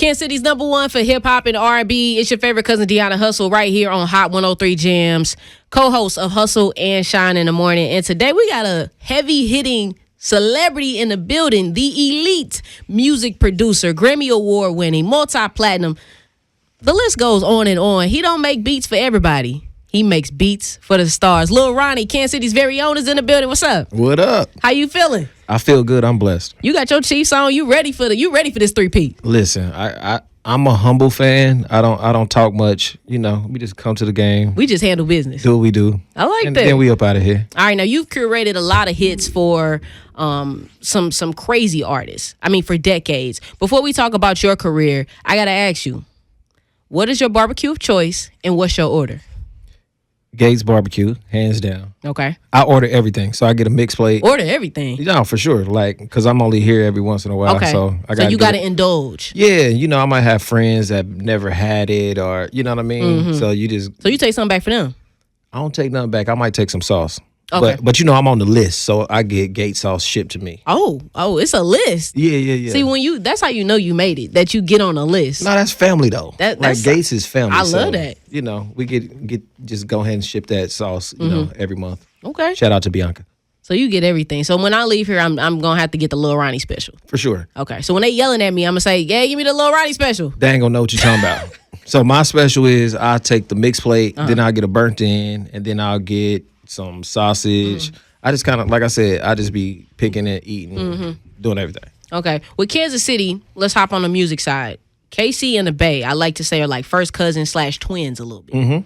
Kansas City's #1 for hip hop and R&B. It's your favorite cousin Deona Hustle right here on Hot 103 Jamz, co-host of Hustle and Shine in the Morning. And today we got a heavy hitting celebrity in the building, the elite music producer, Grammy Award winning, multi-platinum. The list goes on and on. He don't make beats for everybody. He makes beats for the stars. Lil Ronnie, Kansas City's very own, is in the building. What's up? What up? How you feeling? I feel good. I'm blessed. You got your Chiefs on. You ready for this three-peat? Listen, I'm a humble fan. I don't talk much. You know, we just come to the game. We just handle business. Do what we do. I like and that. Then we up out of here. All right, now you've curated a lot of hits for some crazy artists. I mean, for decades. Before we talk about your career, I gotta ask you, what is your barbecue of choice and what's your order? Gates Barbecue, hands down. Okay. I order everything, so I get a mixed plate. Order everything. No, for sure. Like, because I'm only here every once in a while. Okay. So you got to indulge. Yeah, you know, I might have friends that never had it, or you know what I mean. Mm-hmm. So you take something back for them. I don't take nothing back. I might take some sauce. Okay. But you know, I'm on the list, so I get Gates sauce shipped to me. Oh, it's a list. Yeah. See, that's how you know you made it. That you get on a list. No, that's family though. That's Gates is family. I love that. You know, we get just go ahead and ship that sauce. You know, every month. Okay. Shout out to Bianca. So you get everything. So when I leave here, I'm gonna have to get the Lil Ronnie special. For sure. Okay. So when they yelling at me, I'm gonna say, "Yeah, give me the Lil Ronnie special." They ain't gonna know what you're talking about. So my special is I take the mixed plate, then I'll get a burnt in, and then I'll get some sausage. I just kind of, like I said, I just be picking and eating, doing everything. Okay. With Kansas City, let's hop on the music side. KC and the Bay, I like to say, are like first cousins / twins a little bit.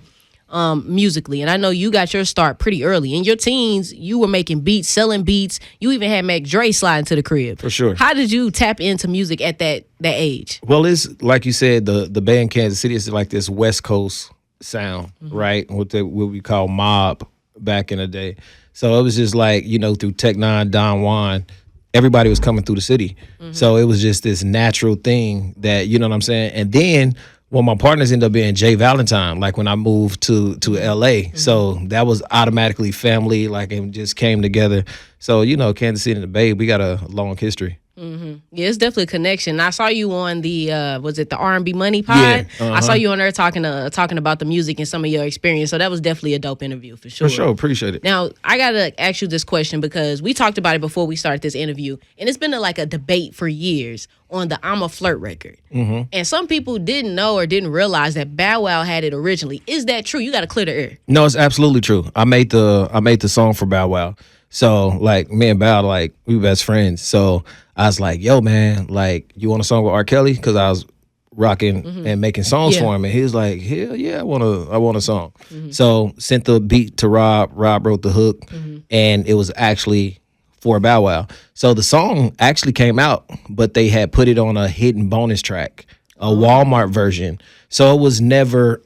Musically. And I know you got your start pretty early. In your teens, you were making beats, selling beats. You even had Mac Dre slide into the crib. For sure. How did you tap into music at that age? Well, it's like you said, the Bay in Kansas City is like this West Coast sound, right? What we call mob back in the day. So it was just like, you know, through Tech Nine, Don Juan, everybody was coming through the city. So it was just this natural thing that, you know what I'm saying? And then well, my partners ended up being Jay Valentine, like when I moved to LA. So that was automatically family, like it just came together. So, you know, Kansas City and the Bay, we got a long history. Yeah, it's definitely a connection. I saw you on the was it the R&B Money Pod? Yeah, I saw you on there talking about the music and some of your experience. So that was definitely a dope interview for sure. For sure, appreciate it. Now I gotta ask you this question because we talked about it before we started this interview, and it's been like a debate for years on the "I'm a Flirt" record. And some people didn't know or didn't realize that Bow Wow had it originally. Is that true? You got to clear the air. No, it's absolutely true. I made the song for Bow Wow. So like me and Bow, like we were best friends. So I was like, yo, man, like, you want a song with R. Kelly? Because I was rocking and making songs for him. And he was like, hell yeah, I want a song. So sent the beat to Rob. Rob wrote the hook. And it was actually for Bow Wow. So the song actually came out, but they had put it on a hidden bonus track, a Walmart version. So it was never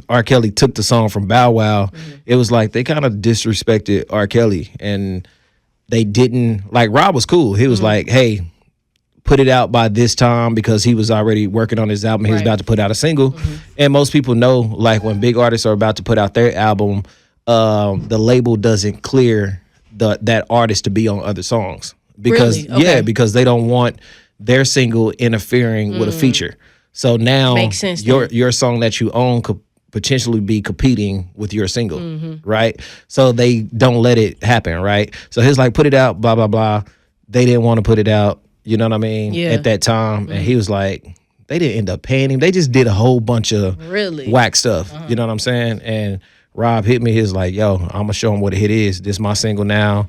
R. Kelly took the song from Bow Wow. It was like they kind of disrespected R. Kelly, and they didn't, like, Rob was cool. He was like, hey, put it out by this time, because he was already working on his album. He was about to put out a single. And most people know, like, when big artists are about to put out their album, the label doesn't clear that artist to be on other songs. Because, really? Okay. Because they don't want their single interfering with a feature. So now makes sense, your song that you own could potentially be competing with your single, right? So they don't let it happen, right? So he's like, put it out, blah, blah, blah. They didn't want to put it out, you know what I mean, at that time. And he was like, they didn't end up paying him. They just did a whole bunch of whack stuff, you know what I'm saying? And Rob hit me, he's like, yo, I'm going to show him what a hit is. This is my single now.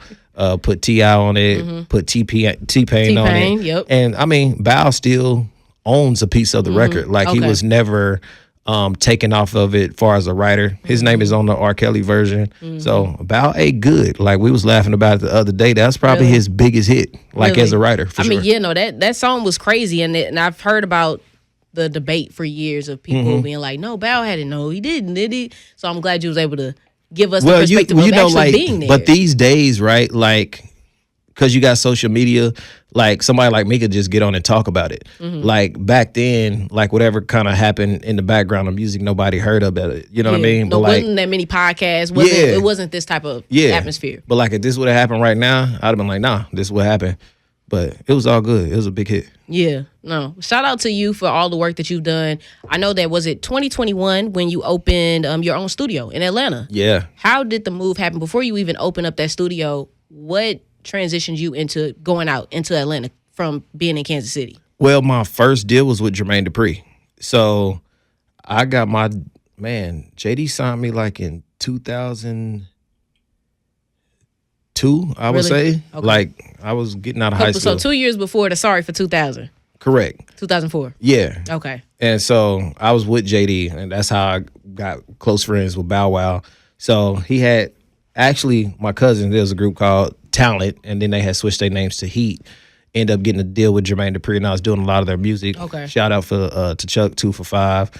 Put T.I. on it, put T-Pain on it. Yep. And I mean, Bow still owns a piece of the record. Like he was never taken off of it far as a writer. His name is on the R. Kelly version. So Bow ate good. Like we was laughing about it the other day. That's probably his biggest hit, like as a writer. For sure. mean, yeah, no, that song was crazy, and I've heard about the debate for years of people being like, no, Bow had it. No, he didn't, did he? So I'm glad you was able to give us the perspective of actually like, being there. But these days, right, like, because you got social media, like somebody like me could just get on and talk about it. Like back then, like whatever kind of happened in the background of music, nobody heard about it. You know what I mean? But like, wasn't that many podcasts. It wasn't this type of atmosphere. But like if this would have happened right now, I'd have been like, nah, this is what happened. But it was all good. It was a big hit. Yeah, no. Shout out to you for all the work that you've done. I know that was it 2021 when you opened your own studio in Atlanta. Yeah. How did the move happen before you even opened up that studio? What transitioned you into going out into Atlanta from being in Kansas City? Well, my first deal was with Jermaine Dupri. So I got my JD signed me like in 2002, I would say. Okay. Like I was getting out of high school. So 2 years before the Sorry for 2000. Correct. 2004. Yeah. Okay. And so I was with JD, and that's how I got close friends with Bow Wow. So he had actually my cousin. There was a group called Talent, and then they had switched their names to Heat. End up getting a deal with Jermaine Dupri, and I was doing a lot of their music. Okay. Shout out to Chuck 2 for 5.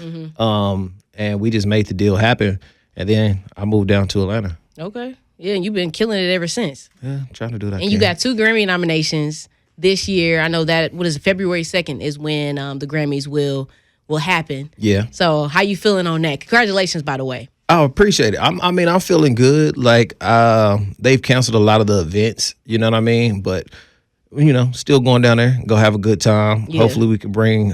And we just made the deal happen, and then I moved down to Atlanta. Okay. Yeah, and you've been killing it ever since. Yeah, trying to do that. And you got 2 Grammy nominations this year. I know that February 2nd is when the Grammys will happen. Yeah. So how you feeling on that? Congratulations, by the way. I appreciate it. I'm feeling good. Like they've canceled a lot of the events. You know what I mean? But still going down there, go have a good time. Yeah. Hopefully we can bring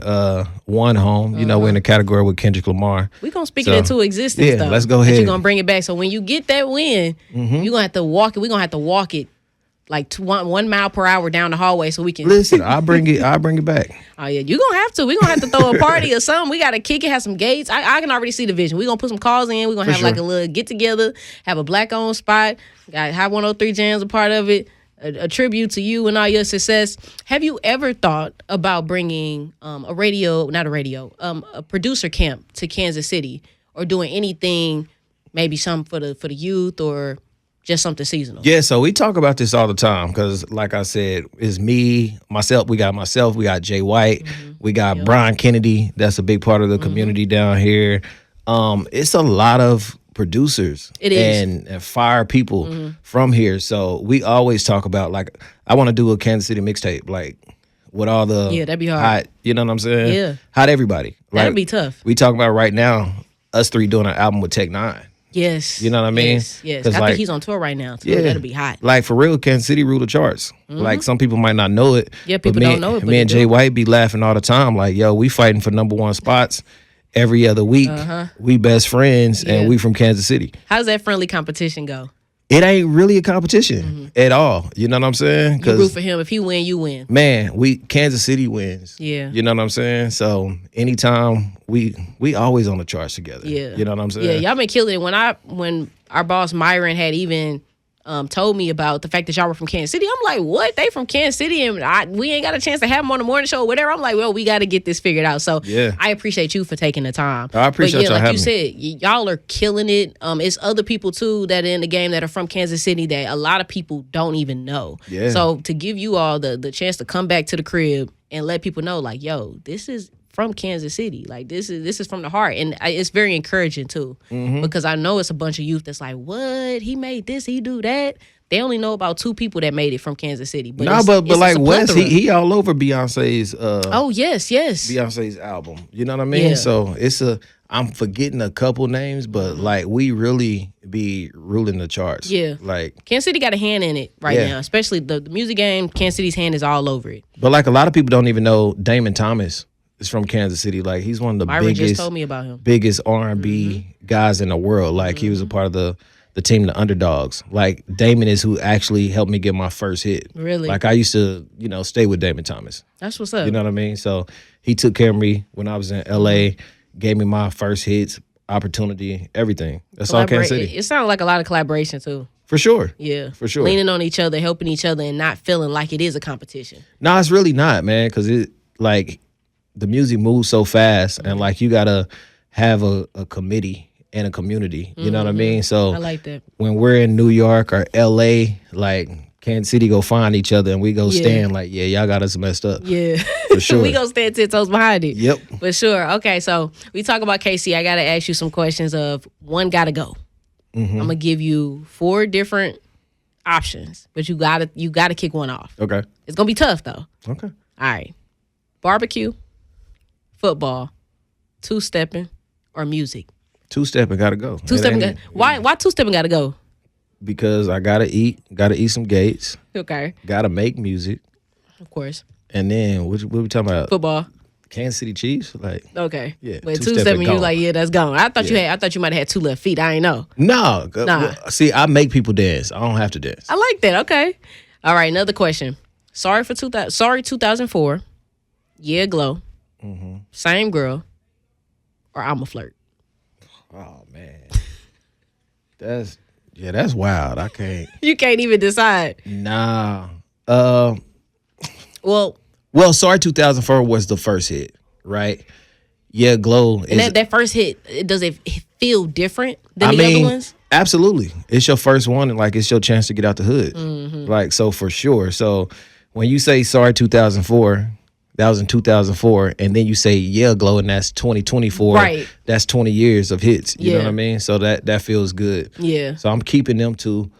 one home. We're in the category with Kendrick Lamar. We're going to speak it into existence, yeah, though. let's go ahead. You're going to bring it back. So when you get that win, you're going to have to walk it. We're going to have to walk it like 1 mile per hour down the hallway so we can... Listen, I'll bring it back. Oh, yeah. You're going to have to. We're going to have to throw a party or something. We got to kick it, have some gates. I can already see the vision. We're going to put some calls in. We're going to have like a little get-together, have a black-owned spot. Got Hot 103 Jamz a part of it. A tribute to you and all your success. Have you ever thought about bringing a producer camp to Kansas City, or doing anything, maybe something for the youth, or just something seasonal? Yeah, so we talk about this all the time because, like I said, it's myself. We got Jay White, we got Brian Kennedy. That's a big part of the community down here. It's a lot of producers and fire people from here. So we always talk about, like, I want to do a Kansas City mixtape, like with all the that'd be hard. Hot, you know what I'm saying? Yeah. Hot everybody. That'd be tough. We talk about right now, us 3 doing an album with Tech 9. Yes. You know what I mean? Yes. I think he's on tour right now too. Yeah. That'll be hot. Like, for real, Kansas City rule the charts. Like, some people might not know it. Yeah, people don't know it. But me and Jay White be laughing all the time. Like, yo, we fighting for #1 spots every other week. We best friends, and we from Kansas City. How does that friendly competition go? It ain't really a competition at all. You know what I'm saying? You root for him. If he win, you win. Man, Kansas City wins. Yeah. You know what I'm saying? So anytime we always on the charts together. Yeah. You know what I'm saying? Yeah, y'all been killing it. When our boss Myron had even told me about the fact that y'all were from Kansas City, I'm like, what? They from Kansas City, and we ain't got a chance to have them on the morning show or whatever. I'm like, well, we got to get this figured out. So I appreciate you for taking the time. I appreciate y'all like having you said, y'all are killing it. It's other people too that are in the game that are from Kansas City that a lot of people don't even know. Yeah. So to give you all the chance to come back to the crib and let people know, like, yo, this is from Kansas City. Like, this is from the heart. And it's very encouraging too, because I know it's a bunch of youth that's like, what? He made this, he do that. They only know about 2 people that made it from Kansas City. But but like Wes, he all over Beyonce's yes. Beyonce's album. You know what I mean? Yeah. So I'm forgetting a couple names, but like, we really be ruling the charts. Yeah. Like, Kansas City got a hand in it right now, especially the music game. Kansas City's hand is all over it. But like, a lot of people don't even know Damon Thomas is from Kansas City. Like, he's one of the Myron just told me about him. biggest R&B guys in the world. Like, he was a part of the team, the Underdogs. Like, Damon is who actually helped me get my first hit. Really? Like, I used to, stay with Damon Thomas. That's what's up. You know what I mean? So he took care of me when I was in LA, gave me my first hits, opportunity, everything. That's all Kansas City. It sounded like a lot of collaboration too. For sure. Yeah. For sure. Leaning on each other, helping each other, and not feeling like it is a competition. No, it's really not, man, because the music moves so fast, and like, you gotta have a committee and a community. You know what I mean? So I like that. When we're in New York or LA, like, Kansas City go find each other, and we go stand like, yeah, y'all got us messed up. Yeah. For sure. We go stand 10 toes behind it. Yep. For sure. Okay, so we talk about KC. I got to ask you some questions of one gotta go. I'm going to give you 4 different options, but you gotta kick one off. Okay. It's going to be tough, though. Okay. All right. Barbecue, football, two-stepping, or music? Two-stepping gotta go. Two-stepping. Why two-stepping gotta go? Because I gotta eat some gates. Okay. Gotta make music. Of course. And then what we talking about? Football. Kansas City Chiefs? Like, Okay. yeah. But two-step 2-7, and you gone. like, yeah, that's gone. I thought you might have had 2 left feet. I ain't know. No. Nah. See, I make people dance. I don't have to dance. I like that. Okay. All right, another question. Sorry 2004. Yeah, Glow. Same girl. Or I'm a flirt. Oh man. That's wild. I can't. You can't even decide. Nah. Well, Sorry 2004 was the first hit, right? Yeah, Glow. and that first hit, does it feel different than the other ones? Absolutely. It's your first one, and like it's your chance to get out the hood. Like, so for sure. So when you say Sorry 2004, that was in 2004, and then you say Yeah, Glow, and that's 2024. Right. That's 20 years of hits. You know Yeah. what I mean? So that feels good. Yeah. So I'm keeping them two.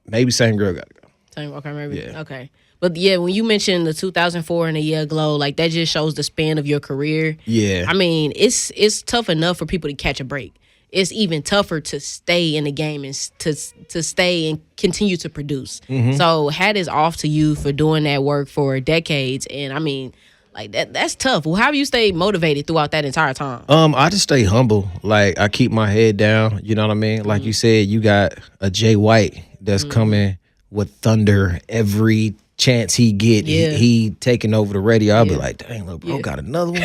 Maybe Same Girl Gotta Go. Same. Okay, maybe. Yeah. Okay. But yeah, when you mentioned the 2004 and the Yeah, Glow, like that just shows the span of your career. Yeah. I mean, it's tough enough for people to catch a break. It's even tougher to stay in the game and to stay and continue to produce. So hat is off to you for doing that work for decades. And I mean, like that's tough. Well, how have you stayed motivated throughout that entire time? I just stay humble. Like I keep my head down. You know what I mean? Like you said, you got a Jay White that's coming with thunder every chance he get. Yeah. He taking over the radio. I'll be like, dang, little bro, got another one.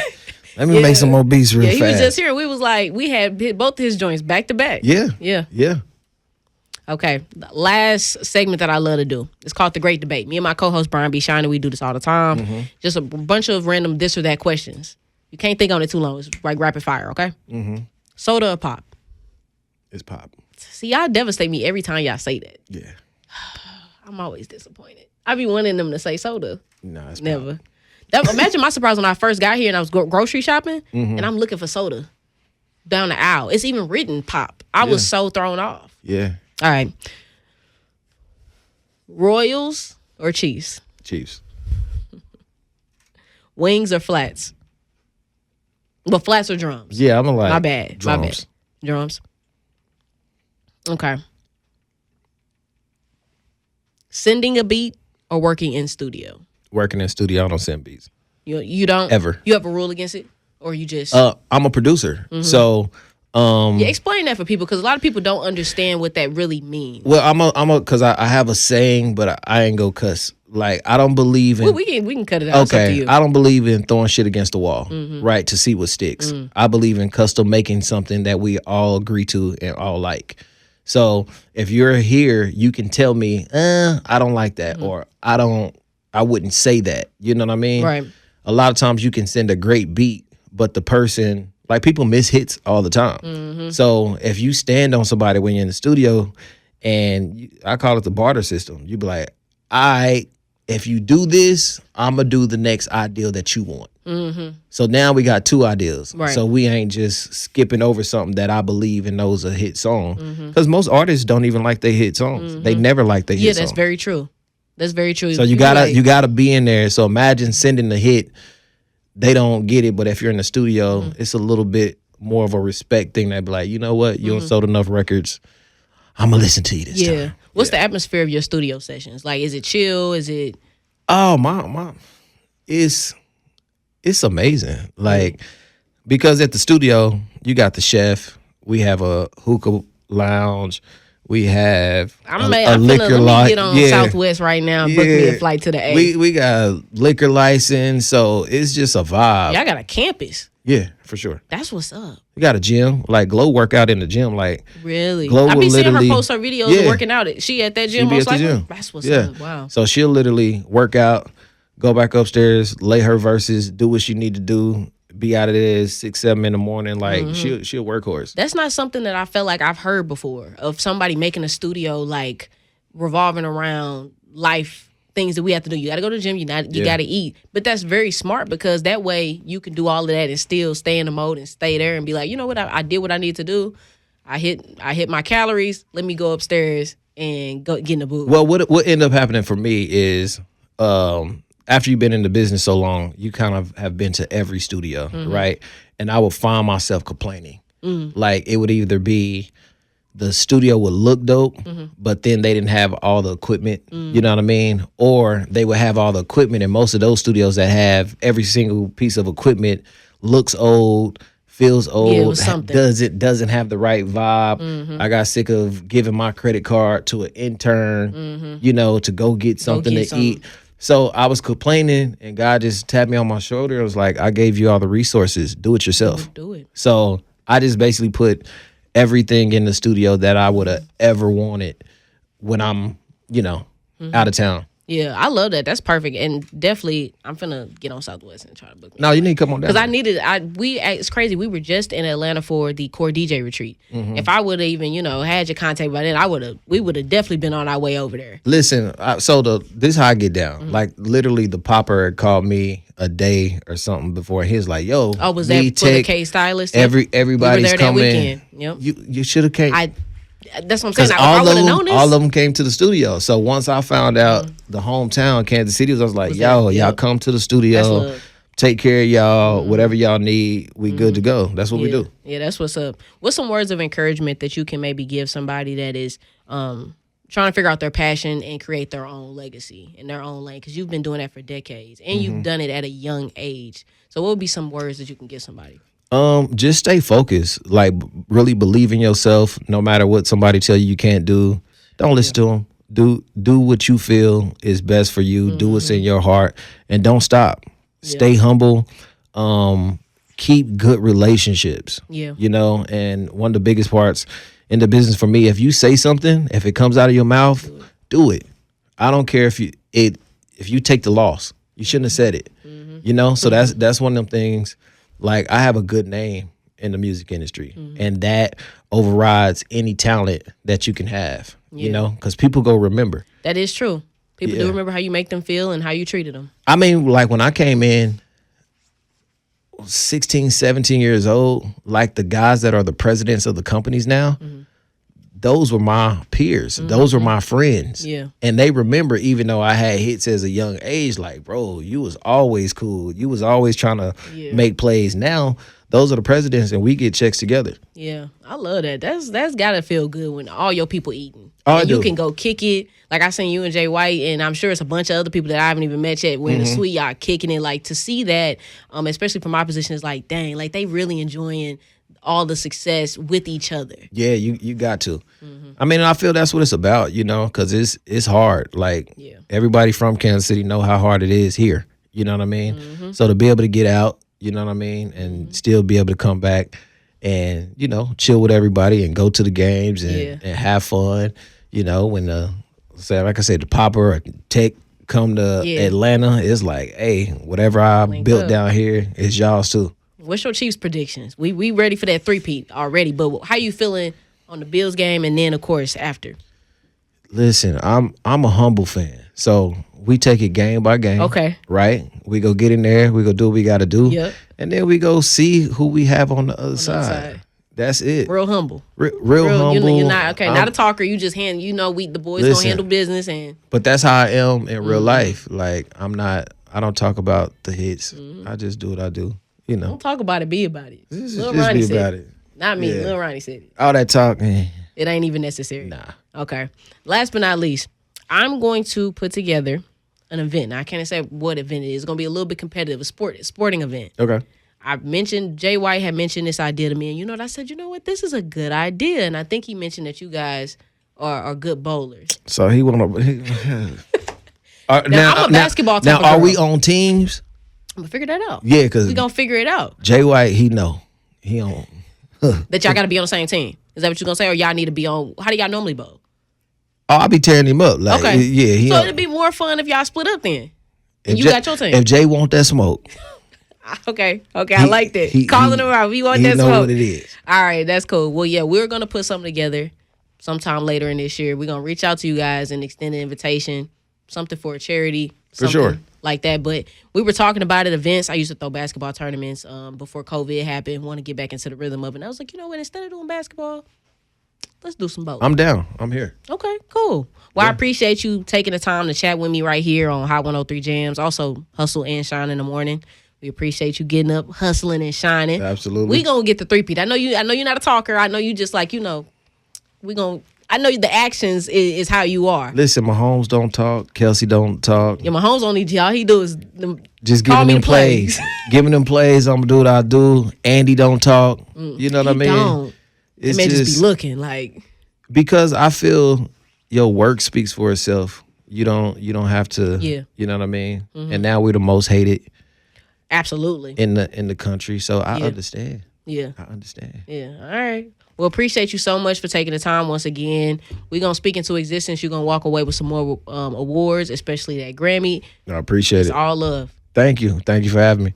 Let me make some more beats real He fast. was just here. We was like, we had both his joints back to back. Yeah. Yeah. Okay. The last segment that I love to do. It's called The Great Debate. Me and my co-host Brian B. Shiner, we do this all the time. Just a bunch of random this or that questions. You can't think on it too long. It's like rapid fire, okay? Soda or pop? It's pop. See, y'all devastate me every time y'all say that. Yeah. I'm always disappointed. I be wanting them to say soda. No, it's Never. pop. Imagine my surprise when I first got here and I was grocery shopping and I'm looking for soda down the aisle. It's even written pop. I was so thrown off. Yeah. All right. Royals or Chiefs? Chiefs. Wings or flats? Well, flats or drums? Yeah, I'm like My bad. drums. My bad. Drums. Okay. Sending a beat or working in studio? Working in studio, I don't send beats. You don't? Ever. You have a rule against it? Or you just... I'm a producer. So yeah, explain that for people because a lot of people don't understand what that really means. well, I'm a because I have a saying, but I ain't go cuss. Like I don't believe in Well, we can cut it out. It's up to okay, you. I don't believe in throwing shit against the wall, right, to see what sticks. I believe in custom making something that we all agree to and all like. So if you're here, you can tell me, I don't like that, or I wouldn't say that. You know what I mean? Right. A lot of times you can send a great beat, but the person, like people miss hits all the time. So if you stand on somebody when you're in the studio, and I call it the barter system, you be like, if you do this, I'm going to do the next ideal that you want. So now we got two ideals. Right. So we ain't just skipping over something that I believe and knows a hit song. Because most artists don't even like their hit songs. They never like their hit songs. Yeah, that's very true. That's very true. So you gotta be in there. So imagine sending the hit. They don't get it, but if you're in the studio, it's a little bit more of a respect thing. They'd be like, you know what? You don't sold enough records. I'm gonna listen to you this time. What's the atmosphere of your studio sessions? Like, is it chill? Is it? Oh my, it's amazing. Like because at the studio you got the chef. We have a hookah lounge. We have I'm a liquor let me get on license. Southwest right now. Book me a flight to the A. We got liquor license, so it's just a vibe. Y'all got a campus. Yeah, for sure. That's what's up. We got a gym. Like Glow work out in the gym. Like Really? Glow I will be seeing her literally- post her videos of Yeah. working out. She at that gym she be most at the likely? gym. That's what's yeah. up. Wow. So she'll literally work out, go back upstairs, lay her verses, do what she need to do, be out of there 6, 7 in the morning. Like she'll workhorse. That's not something that I felt like I've heard before of somebody making a studio like revolving around life things that we have to do. You got to go to the gym. You got to eat. But that's very smart because that way you can do all of that and still stay in the mode and stay there and be like, you know what? I did what I need to do. I hit my calories. Let me go upstairs and go get in the booth. Well, what ended up happening for me is after you've been in the business so long, you kind of have been to every studio, right? And I would find myself complaining. Like it would either be the studio would look dope, but then they didn't have all the equipment. You know what I mean? Or they would have all the equipment, and most of those studios that have every single piece of equipment looks old, feels old, it was something. doesn't have the right vibe. I got sick of giving my credit card to an intern, you know, to go get something to eat. So I was complaining, and God just tapped me on my shoulder. It was like, I gave you all the resources. Do it yourself. Do it. So I just basically put everything in the studio that I would have ever wanted when I'm, you know, out of town. Yeah, I love that. That's perfect, and definitely, I'm finna get on Southwest and try to book me. No, you need to come on down. Because I needed. It's crazy. We were just in Atlanta for the core DJ retreat. If I would have even, you know, had your contact by then, we would have definitely been on our way over there. Listen, this is how I get down. Like literally, the popper had called me a day or something before. He was like, "Yo, was that for the K stylist? Everybody's we coming. That weekend. Yep. You should have came. That's what I'm saying. I would have known this. All of them came to the studio. So once I found out the hometown, Kansas City, I was like, y'all come to the studio. Take care of y'all. Whatever y'all need, we good to go. That's what we do. Yeah, that's what's up. What's some words of encouragement that you can maybe give somebody that is trying to figure out their passion and create their own legacy in their own lane? Because you've been doing that for decades, and you've done it at a young age. So what would be some words that you can give somebody? Just stay focused. Like really believe in yourself. No matter what somebody tell you can't do, don't listen to them. Do what you feel is best for you. Do what's in your heart, and don't stop. Stay humble. Keep good relationships. Yeah, you know. And one of the biggest parts in the business for me, if you say something, if it comes out of your mouth, do it. I don't care if you take the loss. You shouldn't have said it. You know. So that's one of them things. Like, I have a good name in the music industry, and that overrides any talent that you can have, you know, because people go remember. That is true. People do remember how you make them feel and how you treated them. I mean, like, when I came in 16, 17 years old, like the guys that are the presidents of the companies now, those were my peers. Those were my friends. Yeah. And they remember, even though I had hits as a young age, like, bro, you was always cool. You was always trying to make plays. Now, those are the presidents, and we get checks together. Yeah, I love that. That's got to feel good when all your people eating. Oh, and you can go kick it. Like, I seen you and Jay White, and I'm sure it's a bunch of other people that I haven't even met yet. We're in the suite, y'all kicking it. Like, to see that, especially from my position, is like, dang, like, they really enjoying all the success with each other. Yeah, you got to. I mean, I feel that's what it's about, you know, because it's hard. Like, everybody from Kansas City know how hard it is here. You know what I mean? So to be able to get out, you know what I mean, and still be able to come back and, you know, chill with everybody and go to the games and have fun, you know, when like I said, the popper or tech come to Atlanta, it's like, hey, whatever I built down here, it's y'all's too. What's your Chiefs predictions? We ready for that three-peat already, but how you feeling on the Bills game and then, of course, after? Listen, I'm a humble fan, so we take it game by game. Okay. Right? We go get in there. We go do what we got to do. Yep. And then we go see who we have on the other side. That's it. Real humble. Real humble. You're not not a talker. You just the boys gonna handle business But that's how I am in real life. Like, I don't talk about the hits. I just do what I do. You know. Don't talk about it, be about it. Lil Ronnie said it. Not me. Lil Ronnie said it. All that talk, it ain't even necessary. Nah. Okay. Last but not least, I'm going to put together an event. I can't say what event it is. It's going to be a little bit competitive, a sporting event. Okay. Jay White had mentioned this idea to me, and I said, you know what, this is a good idea. And I think he mentioned that you guys are good bowlers. So he want to. Now, I'm a basketball type of girl. Now, are we on teams? I'm gonna figure that out. Yeah, because we're gonna figure it out. Jay White, he on. That y'all gotta be on the same team. Is that what you're gonna say? Or y'all need to be on, how do y'all normally bowl? Oh, I'll be tearing him up. Like, okay. Yeah. So it'd be more fun if y'all split up then. And you got your team. If Jay want that smoke. Okay, I like that. Calling him out. We want that smoke. He know what it is. All right, that's cool. Well, yeah, we're gonna put something together sometime later in this year. We're gonna reach out to you guys and extend an invitation, something for a charity. For sure. Like that. But we were talking about it, events. I used to throw basketball tournaments before COVID happened. Want to get back into the rhythm of it. And I was like, you know what? Instead of doing basketball, let's do some bowling. I'm down. I'm here. Okay, cool. Well, I appreciate you taking the time to chat with me right here on Hot 103 Jamz. Also, Hustle and Shine in the morning. We appreciate you getting up, hustling and shining. Absolutely. We gonna get the three-peat. I know you're not a talker. I know you just like, I know the actions is how you are. Listen, Mahomes don't talk. Kelsey don't talk. Yeah, Mahomes only all he do is just call giving me them the plays. Giving them plays. I'm gonna do what I do. Andy don't talk. You know what I mean? Don't. It's It may just be looking like. Because I feel your work speaks for itself. You don't have to. Yeah. You know what I mean? And now we're the most hated Absolutely. in the country. So I understand. Yeah. I understand. Yeah. All right. Well, appreciate you so much for taking the time once again. We're going to speak into existence. You're going to walk away with some more awards, especially that Grammy. I appreciate It's it. all love. Thank you. Thank you for having me.